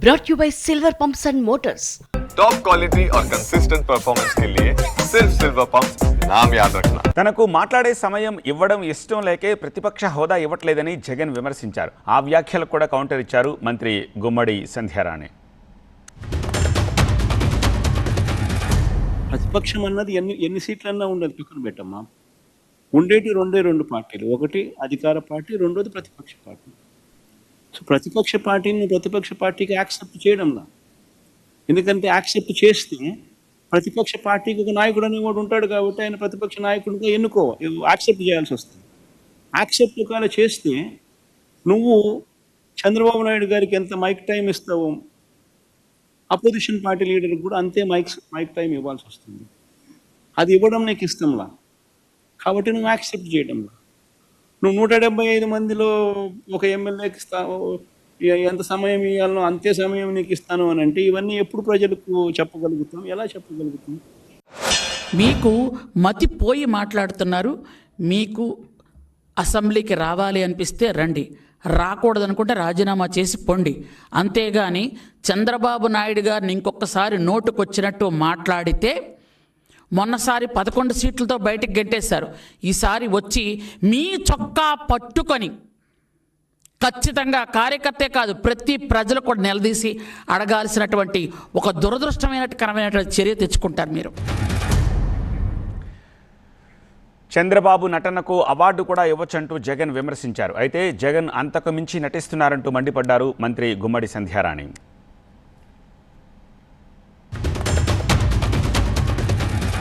brought you by Silver Pumps and Motors. Top quality और consistent performance के लिए सिर्फ सिल्वर पंप्स नाम याद रखना. తనకు మాట్లాడే సమయం ఇవ్వడం ఇష్టం లేకే ప్రతిపక్ష హోదా ఇవ్వట్లేదని జగన్ విమర్శించారు. ఆ వ్యాఖ్యలకు కూడా కౌంటర్ ఇచ్చారు మంత్రి గుమ్మడి సంధ్యారాణి. ప్రతిపక్షం అన్నది ఎన్ని సీట్లన్నా ఉండదు, పక్కన పెట్టమ్మా. ఉండేటి రెండు పార్టీలు, ఒకటి అధికార పార్టీ, రెండోది ప్రతిపక్ష పార్టీ. సో ప్రతిపక్ష పార్టీని ప్రతిపక్ష పార్టీకి యాక్సెప్ట్ చేయడంలా. ఎందుకంటే యాక్సెప్ట్ చేస్తే ప్రతిపక్ష పార్టీకి ఒక నాయకుడు అనేవాడు ఉంటాడు కాబట్టి ఆయన ప్రతిపక్ష నాయకుడిగా యాక్సెప్ట్ చేయాల్సి వస్తుంది. యాక్సెప్ట్ ఒకవేళ చేస్తే నువ్వు చంద్రబాబు నాయుడు గారికి ఎంత మైక్ టైం ఇస్తావో అపోజిషన్ పార్టీ లీడర్కి కూడా అంతే మైక్ టైం ఇవ్వాల్సి వస్తుంది. అది ఇవ్వడం నీకు ఇష్టంలా కాబట్టి నువ్వు యాక్సెప్ట్ చేయడంలా. నువ్వు 175 మందిలో ఒక ఎమ్మెల్యేకి ఎంత సమయం ఇవ్వాలనో అంతే సమయం నీకు ఇస్తాను అని అంటే ఇవన్నీ ఎప్పుడు ప్రజలకు చెప్పగలుగుతాం, ఎలా చెప్పగలుగుతాం? మీకు మతిపోయి మాట్లాడుతున్నారు. మీకు అసెంబ్లీకి రావాలి అనిపిస్తే రండి, రాకూడదనుకుంటే రాజీనామా చేసి పొండి. అంతేగాని చంద్రబాబు నాయుడు గారిని ఇంకొకసారి నోటుకొచ్చినట్టు మాట్లాడితే మొన్నసారి 11 సీట్లతో బయటికి గెంటేశారు. ఈసారి వచ్చి మీ చొక్కా పట్టుకొని ఖచ్చితంగా కార్యకర్తే కాదు ప్రతి ప్రజలు కూడా నిలదీసి అడగాల్సినటువంటి ఒక దురదృష్టమైనటువంటి చర్య తెచ్చుకుంటారు మీరు. చంద్రబాబు నటనకు అవార్డు కూడా ఇవ్వచ్చంటూ జగన్ విమర్శించారు. అయితే జగన్ అంతకు మించి నటిస్తున్నారంటూ మండిపడ్డారు మంత్రి గుమ్మడి సంధ్యారాణి.